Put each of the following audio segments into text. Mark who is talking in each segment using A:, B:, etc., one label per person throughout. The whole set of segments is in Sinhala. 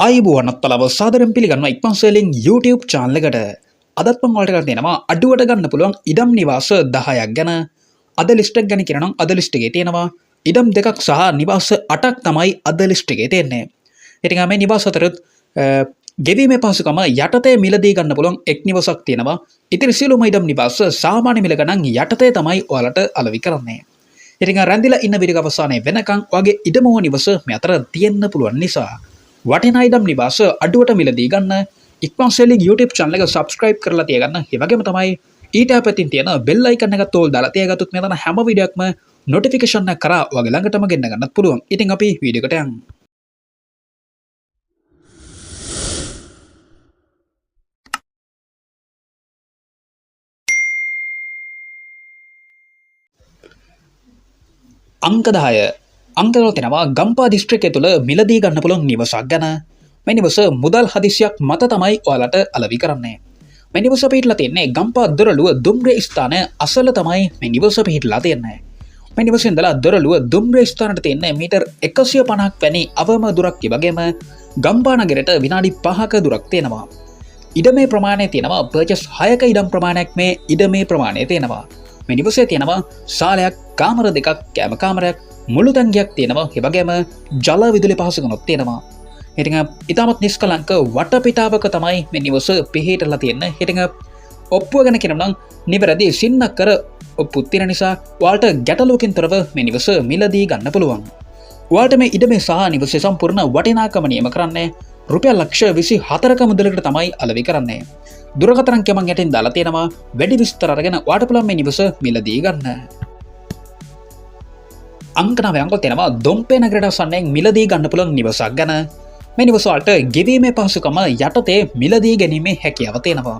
A: ආයිබෝනත් පලව සාදරම් පිළිගන්න ඉක්මන් සෙලින් YouTube channel එකට අදත් මම ඔයාලට කරලා දෙනවා අඩුවට ගන්න පුළුවන් ඉඩම් නිවාස 10ක් ගැන අද ලිස්ට් එක ගැන කියනවා අද ලිස්ට් එකේ තියෙනවා ඉඩම් දෙකක් සහ නිවාස 8ක් තමයි අද ලිස්ට් එකේ තියෙන්නේ. ඉතින් මේ නිවාස අතර ගෙවීමේ පහසුකම යටතේ මිලදී ගන්න පුළුවන් එක් නිවසක් තියෙනවා. ඉතින් සියලුම ඉඩම් නිවාස සාමාන්‍ය මිල ගණන් යටතේ තමයි ඔයාලට අලෙවි කරන්නේ. ඉතින් රැඳිලා ඉන්න විදිහ අවසානයේ වෙනකන් ඔයාගේ ඉඩම හෝ නිවස මේ අතර තියෙන්න පුළුවන් නිසා වටිනා ඉඩම් නිවාස අඩුවට මිලදී ගන්න ඉක්මන් සෙලින් YouTube channel එක subscribe කරලා තියාගන්න. ඒ වගේම තමයි ඊට පැත්තෙන් තියෙන bell icon එක තෝල් දාලා තියාගත්තොත් මෙතන හැම වීඩියෝක්ම notification එක කරා ඔයාගේ ළඟටම ගෙන්න ගන්නත් පුළුවන්. ඉතින් අපි වීඩියෝ එකට යමු. අංක 10 අංක 10 තියෙනවා ගම්පා දිස්ත්‍රික්කය තුළ මිලදී ගන්න පුළුවන් නිවසක් ගැන. මේ නිවස මුදල් හදිසියක් මත තමයි ඔයාලට අලෙවි කරන්නේ. මේ නිවස පිහිටලා තියෙන්නේ ගම්පා දොරළුව දුම්රිය ස්ථානය අසල තමයි මේ නිවස පිහිටලා තියෙන්නේ. මේ නිවසේ ඉඳලා දොරළුව දුම්රිය ස්ථානට තියෙන්නේ මීටර් 150ක් වැනි අවම දුරක් වගේම ගම්පා නගරයට විනාඩි 5ක දුරක් තියෙනවා. ඉඩමේ ප්‍රමාණය තියෙනවා පර්චස් 6ක ඉඩම් ප්‍රමාණයක් මේ ඉඩමේ ප්‍රමාණය තියෙනවා. මේ නිවසේ තියෙනවා ශාලයක්, කාමර දෙකක්, කැම කාමරයක්, මුළු තැන්ගියක් තියෙනවා. ඒ වගේම ජල විදුලි පහසුකම්ත් තියෙනවා. ඉතින් ඉතාමත් නිෂ්කලංක වටපිටාවක තමයි මේ නිවස පිහිටලා තියෙන්නේ. ඉතින් ඔප්පුව ගැන කියනවා නම් නිවැරදි සින්නකර ඔප්පු තියෙන නිසා ඔයාලට ගැටලුවකින් තොරව මේ නිවස මිලදී ගන්න පුළුවන්. ඔයාලට මේ ඉඩමේ සහ නිවසේ සම්පූර්ණ වටිනාකම නියම කරන්නේ රුපියල් ලක්ෂ 24ක මුදලකට තමයි අලෙවි කරන්නේ. දුරකථන අංකය මම යටින් දාලා තියෙනවා. වැඩි විස්තර අරගෙන ඔයාලට පුළුවන් මේ නිවස මිලදී ගන්න. අංක 9 අංකල් තියෙනවා දොම්පේ නගරයට අසන්නයෙන් මිලදී ගන්න පුළුවන් නිවසක් ගැන. මේ නිවස වලට ගෙවීමේ පහසුකම යටතේ මිලදී ගැනීමේ හැකියාව තියෙනවා.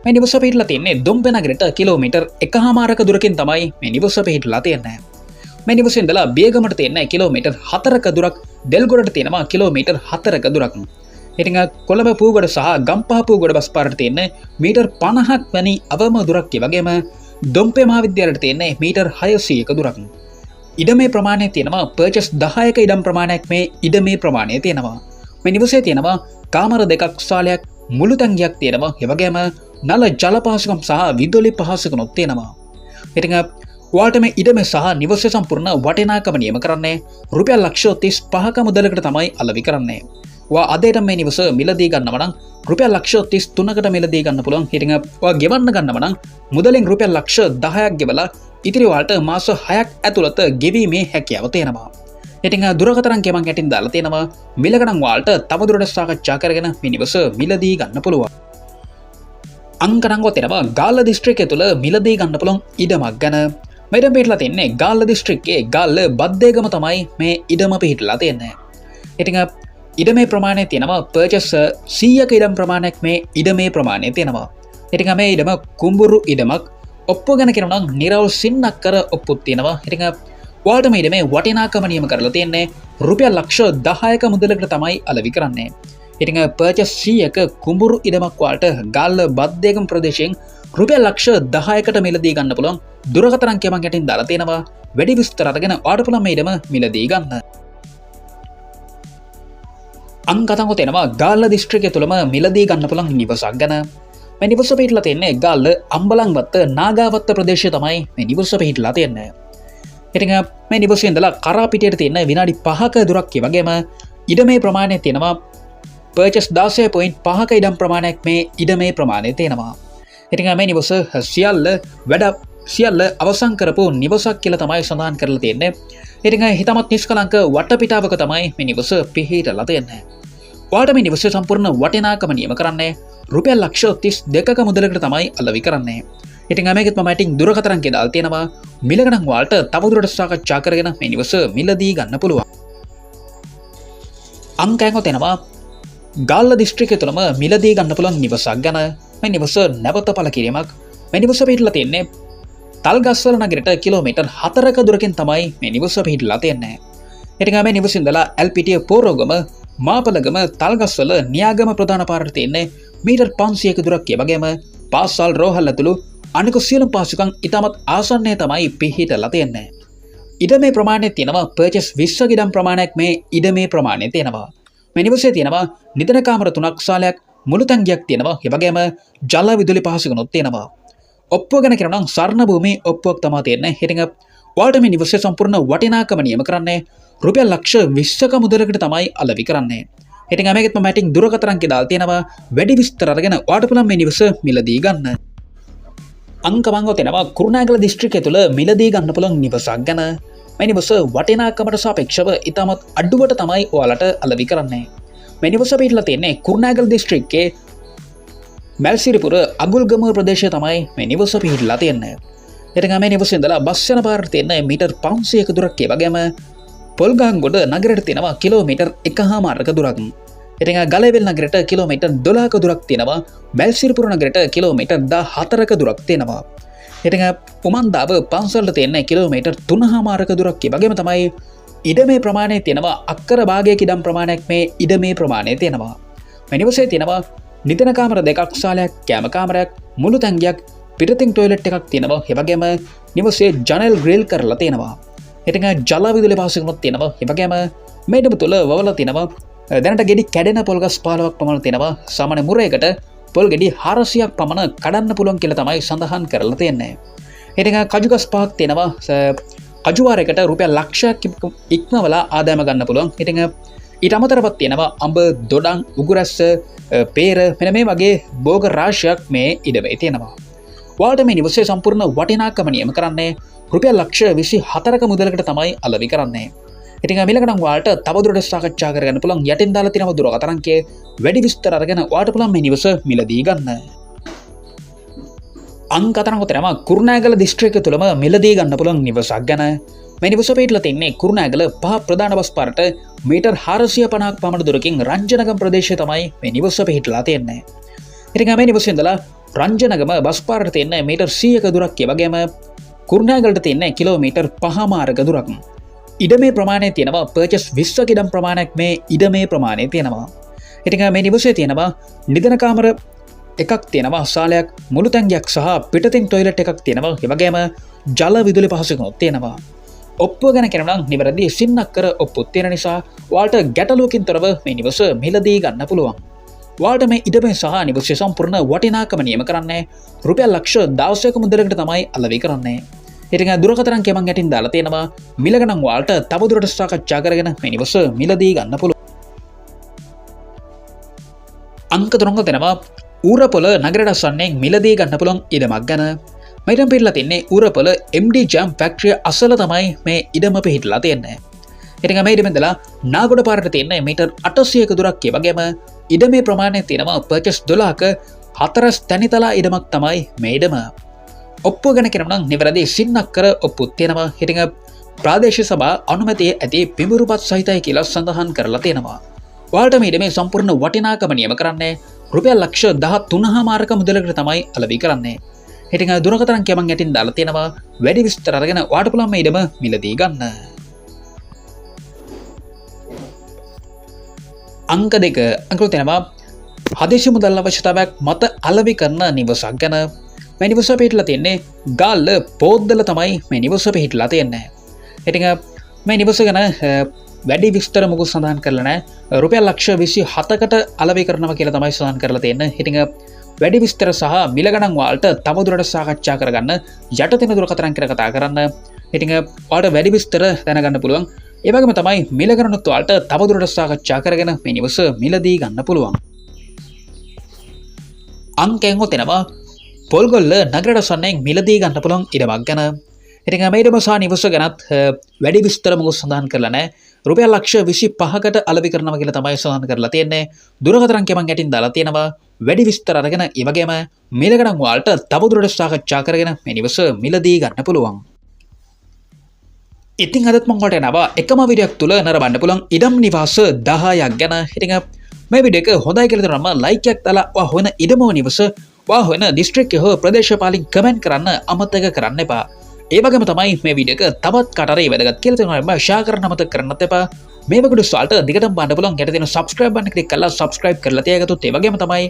A: මේ නිවස පිහිටලා තියෙන්නේ දොම්පේ නගරයට කිලෝමීටර් 1.5ක දුරකින් තමයි මේ නිවස පිහිටලා තියෙන්නේ. මේ නිවසේ ඉඳලා බියගමට තියෙන්නේ කිලෝමීටර් 4ක දුරක්, දෙල්ගොඩට තියෙනවා කිලෝමීටර් 4ක දුරක්. ඉතින් කොළඹ පූගොඩ සහ ගම්පහ පූගොඩ බස් පාරට තියෙන්නේ මීටර් 50ක් වැනි අවම දුරක්. ඒ වගේම දොම්පේ මහාවිද්‍යාලයට තියෙන්නේ මීටර් 600ක දුරක්. ඉඩමේ ප්‍රමාණය තියෙනවා පර්චස් 10ක ඉඩම් ප්‍රමාණයක් මේ ඉඩමේ ප්‍රමාණය තියෙනවා. මේ නිවසේ තියෙනවා කාමර දෙකක්, ශාලයක්, මුළු තැන්ගියක් තියෙනවා. ඒ වගේම නල ජල පහසුකම් සහ විදුලි පහසුකම්ත් තියෙනවා. ඉතින් ඔයාලට මේ ඉඩමේ සහ නිවසේ සම්පූර්ණ වටිනාකම නියම කරන්නේ රුපියල් ලක්ෂ 35ක මුදලකට තමයි අලෙවි කරන්නේ. ඔයා අදට මේ නිවස මිලදී ගන්නව නම් රුපියල් ලක්ෂ 33කට මිලදී ගන්න පුළුවන්. ඉතින් ඔයා ගෙවන්න ගන්නව නම් මුදලින් රුපියල් ලක්ෂ 10ක් ගෙවලා ඉතිරි වලට මාස 6ක් ඇතුළත ගෙවීමේ හැකියාව තියෙනවා. ඉතින් දුරකථන අංකය මම යටින් දාලා තියෙනවා. මිල ගණන් වලට තවදුරටත් සාකච්ඡා කරගෙන මේ නිවස මිලදී ගන්න පුළුවන්. අංක 9 තියෙනවා ගාල්ල දිස්ත්‍රික්කය තුළ මිලදී ගන්න පුළුවන් ඉඩමක් ගැන. මේ ඉඩම පිහිටලා තියෙන්නේ ගාල්ල දිස්ත්‍රික්කයේ ගාල්ල බද්දේගම තමයි මේ ඉඩම පිහිටලා තියෙන්නේ. ඉතින් ඉඩමේ ප්‍රමාණය තියෙනවා පර්චස් 100ක ඉඩම් ප්‍රමාණයක් මේ ඉඩමේ ප්‍රමාණය තියෙනවා. ඉතින් මේ ඉඩම කුඹුරු ඉඩමක්. ඔප්පුව ගැන කියනවා නම් නිරවුල් සින්නක් කර ඔප්පුත් තියෙනවා. ඉතින් ඔයාලට මේ ඉඩමේ වටිනාකම නියම කරලා තියෙන්නේ රුපියල් ලක්ෂ 10ක මුදලකට තමයි අලෙවි කරන්නේ. ඉතින් පර්චස් 100ක කුඹුරු ඉඩමක් ඔයාලට ගාල්ල බද්දේගම ප්‍රදේශයෙන් රුපියල් ලක්ෂ 10කට මිලදී ගන්න පුළුවන්. දුරකථන අංකය මම යටින් දාලා තියෙනවා. වැඩි විස්තර අරගෙන ඔයාලට පුළුවන් මේ ඉඩම මිලදී ගන්න. අංක 10 තියෙනවා ගාල්ල දිස්ත්‍රික්කය තුළම මිලදී ගන්න පුළුවන් නිවසක් ගැන. මේ නිවස පිහිටලා තියෙන්නේ ගාල්ල අම්බලන්වත්ත නාගාවත්ත ප්‍රදේශය තමයි මේ නිවස පිහිටලා තියෙන්නේ. ඉතින් මේ නිවසේ ඉඳලා කරා පිටියට තියෙන විනාඩි 5ක දුරක් වගේම ඉඩමේ ප්‍රමාණය තියෙනවා පර්චස් 16.5ක ඉඩම් ප්‍රමාණයක් මේ ඉඩමේ ප්‍රමාණය තියෙනවා. ඉතින් මේ නිවස සියල්ල අවසන් කරපු නිවසක් කියලා තමයි සඳහන් කරලා තියෙන්නේ. ඉතින් හිතමත් නිෂ්කලංක වටපිටාවක තමයි මේ නිවස පිහිටලා තියෙන්නේ. ඔයාලට මේ නිවසේ සම්පූර්ණ වටිනාකම නියම කරන්නේ රුපියල් ලක්ෂ 32ක මුදලකට තමයි අලෙවි කරන්නේ. ඉතින් මේකත් මම ඉතින් දුරකථන අංකය දාලා තියෙනවා. මිල ගණන් වලට තවදුරටත් සාකච්ඡා කරගෙන මේ නිවස මිලදී ගන්න පුළුවන්. අංකයන්ව තියෙනවා ගාල්ල දිස්ත්‍රික්කය තුළම මිලදී ගන්න පුළුවන් නිවසක් ගැන. මේ නිවස නැවත පළ කිරීමක්. මේ නිවස පිහිටලා තියෙන්නේ තල්ගස්වල නගරයට කිලෝමීටර් 4ක දුරකින් තමයි මේ නිවස පිහිටලා තියෙන්නේ. ඉතින් මේ නිවසේ ඉඳලා එල්පිටිය පෝරෝගම, මාපලගම, තල්ගස්වල නියාගම ප්‍රධාන පාරට තියෙන්නේ මීටර් 500ක දුරක්. ඒ වගේම පාසල් රෝහල් ඇතුළු අනික සියලුම පහසුකම් ඉතාමත් ආසන්නයේ තමයි පිහිටලා තියෙන්නේ. ඉඩමේ ප්‍රමාණය තියෙනවා පර්චස් 20ක ඉඩම් ප්‍රමාණයක් මේ ඉඩමේ ප්‍රමාණය තියෙනවා. මේ නිවසේ තියෙනවා නිදන කාමර 3ක් ශාලයක් මුළු තැන්ගියක් තියෙනවා. ඒ වගේම ජල විදුලි පහසුකම්ත් තියෙනවා. ඔප්පුව ගැන කියනවා නම් සර්ණ භූමි ඔප්පුවක් තමයි තියෙන්නේ. ඉතින් ඔයාලට මේ නිවසේ සම්පූර්ණ වටිනාකම නියම කරන්නේ රුපියල් ලක්ෂ 20ක මුදලකට තමයි අලෙවි කරන්නේ. ඉතින් මේකෙත් මම මැටිං දුරකථන අංකය දාලා තියෙනවා. වැඩි විස්තර අරගෙන ඔයාලට පුළුවන් මේ නිවස මිලදී ගන්න. අංක මංගෝ තියෙනවා කුරුණෑගල දිස්ත්‍රික්කය තුළ මිලදී ගන්න පුළුවන් නිවසක් ගැන. මේ නිවස වටිනාකමට සාපේක්ෂව ඉතාමත් අඩුවට තමයි ඔයාලට අලෙවි කරන්නේ. මේ නිවස පිටලා තියෙන්නේ කුරුණෑගල දිස්ත්‍රික්කයේ මැල්සිරිපුර අගුල්ගමුව ප්‍රදේශය තමයි මේ නිවස පිහිටලා තියෙන්නේ. ඉතින් මේ නිවසේ ඉඳලා බස් යන පාරට තියෙන මීටර් 500ක දුරක් ඒ වගේම පොල්ගංගොඩ නගරයට තියෙනවා කිලෝමීටර් 1.5ක දුරක්. ඉතින් ගලේවැල් නගරයට කිලෝමීටර් 12ක දුරක් තියෙනවා. මැල්සිරිපුර නගරයට කිලෝමීටර් 14ක දුරක් තියෙනවා. ඉතින් උමන්දාව පන්සලට තියෙන කිලෝමීටර් 3.5ක දුරක් ඒ වගේම තමයි ඉඩමේ ප්‍රමාණය තියෙනවා. අක්කර භාගයක ඉඩම් ප්‍රමාණයක් මේ ඉඩමේ ප්‍රමාණය තියෙනවා. මේ නිවසේ තියෙනවා නිදන කාමර 2ක් ශාලයක්, කැම කාමරයක්, මුළු තැන්ගියක්, පිටතින් ටොයිලට් එකක් තියෙනවා. ඒ වගේම නිවසේ ජනෙල් ග්‍රිල් කරලා තියෙනවා. ඉතින් ජල විදුලි පහසුකම්ත් තියෙනවා. ඒ වගේම මේ නිවස තුළ වවලා තියෙනවා දැනට ගෙඩි කැඩෙන පොල් ගස් 15ක් පමණ තියෙනවා. සාමාන්‍ය මුරයකට පොල් ගෙඩි 400ක් පමණ කඩන්න පුළුවන් කියලා තමයි සඳහන් කරලා තියෙන්නේ. ඉතින් කජු ගස් 5ක් තියෙනවා. කජු වාරයකට රුපියල් ලක්ෂයක් ඉක්මවලා ආදායම ගන්න පුළුවන්. ඉතින් ඊට අමතරව තියෙනවා අඹ, දොඩම්, උගුරැස්ස, පේර මෙන්න මේ වගේ භෝග රාශියක් මේ ඉඩමේ තියෙනවා. ඔයාලට මේ නිවසේ සම්පූර්ණ වටිනාකම නියම කරන්නේ රුපියල් ලක්ෂ 24ක මුදලකට තමයි අලෙවි කරන්නේ. ඉතින් මේලකට නම් ඔයාලට තවදුරටත් සාකච්ඡා කරගන්න පුළුවන් යටින් දාලා තියෙන දුරකථන අංකය වැඩි විස්තර අරගෙන ඔයාලට පුළුවන් මේ නිවස මිලදී ගන්න. අංක 4 තමයි කුරුණෑගල දිස්ත්‍රික්කය තුළම මිලදී ගන්න පුළුවන් නිවසක් ගැන. මේ නිවස පිටලා තියෙන්නේ කුරුණෑගල 5 ප්‍රධාන බස් පාරට මීටර් 450ක් පමණ දුරකින් රංජනගම ප්‍රදේශය තමයි මේ නිවස පිටලා තියෙන්නේ. ඉතින් මේ නිවසේ ඉඳලා රංජනගම බස් පාරට තියෙන මීටර් 100ක දුරක් ඒ වගේම කුරුණෑගලට තියෙන කිලෝමීටර් 5මාරක දුරක්. ඉඩමේ ප්‍රමාණය තියෙනවා පර්චස් 20ක ඉඩම් ප්‍රමාණයක් මේ ඉඩමේ ප්‍රමාණය තියෙනවා. ඉතින් මේ නිවසේ තියෙනවා නිදන කාමර එකක් තියෙනවා ශාලයක්, මුළු තැන්ගියක් සහ පිටතින් ටොයිලට් එකක් තියෙනවා. ඒ වගේම ජල විදුලි පහසුකම්ත් තියෙනවා. ඔප්පුව ගැන කියනවා නම් නිවැරදි සින්නක්කර ඔප්පුවක් තියෙන නිසා ඔයාලට ගැටලුවකින් තොරව මේ නිවස මිලදී ගන්න පුළුවන්. ඔයාලට මේ ඉඩමේ සහ නිවසේ සම්පූර්ණ වටිනාකම නියම කරන්නේ රුපියල් ලක්ෂ 16ක මුදලකට තමයි අලෙවි කරන්නේ. ඉතින් දුරකථන අංකය මම යටින් දාලා තියෙනවා. මිල ගණන් ඔයාලට තවදුරටත් සාකච්ඡා කරගෙන මේ නිවස මිලදී ගන්න පුළුවන්. අංක 3 දෙනවා ඌරපොළ නගරයට අසන්නේ මිලදී ගන්න පුළුවන් ඉඩමක් ගැන. මයිටම් පිටලා තින්නේ ඌරපොළ MD ජෑම් ෆැක්ටරිය අසල තමයි මේ ඉඩම පිහිටලා තියෙන්නේ. ඉතින් මේ ඉඩම ඉඳලා නාගොඩ පාරට තියෙන මීටර් 800ක දුරක් ඒ වගේම ඉඩමේ ප්‍රමාණය තියෙනවා පර්චස් 12ක 4 තැනිතලා ඉඩමක් තමයි මේ ඉඩම. ඔප්පුව ගැන කියනවා නම් නිවැරදි සින්නක්කර ඔප්පුවක් තියෙනවා. ඉතින් ප්‍රාදේශීය සභා අනුමැතිය ඇති පිඹුරුපත් සහිතයි කියලා සඳහන් කරලා තියෙනවා. ඔයාලට මේ ඉඩමේ සම්පූර්ණ වටිනාකම නියම කරන්නේ රුපියල් ලක්ෂ 13.5ක මුදලකට තමයි අලෙවි කරන්නේ. ඉතින් දුරකථන අංකය මම යටින් දාලා තියෙනවා. වැඩි විස්තර අරගෙන ඔයාලට පුළුවන් මේ ඉඩම මිලදී ගන්න. අංක 2 අංකල තියෙනවා හදිසි මුදල් අවශ්‍යතාවයක් මත අලෙවි කරන නිවසක් ගැන. මේ නිවස පිහිටලා තියෙන්නේ ගාල්ල පොද්දල තමයි මේ නිවස පිහිටලා තියෙන්නේ. ඉතින් මේ නිවස ගැන වැඩි විස්තර මොකුත් සඳහන් කරලා නැහැ. රුපියල් ලක්ෂ 27කට අලෙවි කරනවා කියලා තමයි සඳහන් කරලා තියෙන්නේ. ඉතින් වැඩි විස්තර සහ මිල ගණන් වලට තවදුරටත් සාකච්ඡා කරගන්න යට තියෙන දුරකථන අංකයට කතා කරන්න. ඉතින් ඔයාලට වැඩි විස්තර දැනගන්න පුළුවන්. ඒ වගේම තමයි මිල ගණනුත් වලට තවදුරටත් සාකච්ඡා කරගෙන මේ නිවස මිලදී ගන්න පුළුවන්. අංකයෙන් හොතනවා පොල්ගොල්ල නගරයට අසන්නේ මිලදී ගන්න පුළුවන් ඉඩමක් ගැන. ඉතින් මේ ඉඩම සහ නිවස ගැනත් වැඩි විස්තර මොකද සඳහන් කරලා නැහැ. රුපියල් ලක්ෂ 25කට අලෙවි කරනවා කියලා තමයි සඳහන් කරලා තියෙන්නේ. දුරකථන අංකය මම යටින් දාලා තියෙනවා. වැඩි විස්තර අරගෙන ඒ වගේම මිල ගණන් වලට තවදුරටත් සාකච්ඡා කරගෙන මේ නිවස මිලදී ගන්න පුළුවන්. ඉතින් අදත් මම ඔයාලට එනවා එකම වීඩියෝක් තුල නරඹන්න පුළුවන් ඉඩම් නිවාස 10ක් ගැන. ඉතින් මේ වීඩියෝ එක හොඳයි කියලා තනම ලයික් එකක් දාලා ඔයා හොයන ඉඩම නිවස ඔයා හොයන දිස්ත්‍රික්කය හෝ ප්‍රදේශය පාලින් කමෙන්ට් කරන්න අමතක කරන්න එපා. ඒ වගේම තමයි මේ වීඩියෝ එක තවත් කාට හරි වැදගත් කියලා තනම ෂෙයා කරන්න අමතක කරන්නත් එපා. මේ වගේ සල්ට දිගටම බලන්න පුළුවන්. යට තියෙන subscribe button එක ක්ලික් කරලා subscribe කරලා තියාගත්තොත් ඒ වගේම තමයි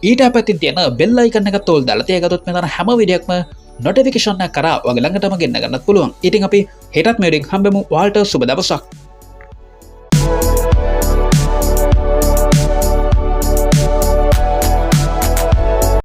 A: ඊට පැත්තෙන් තියෙන bell icon එක තෝල් දාලා තියාගත්තොත් මෙතන හැම වීඩියෝක්ම notification එක කරා ඔයාගේ ළඟටම ගෙන්න ගන්නත් පුළුවන්. ඉතින් අපි හෙටත් මේ වීඩියෝ එක හම්බෙමු. ඔයාලට සුබ දවසක්.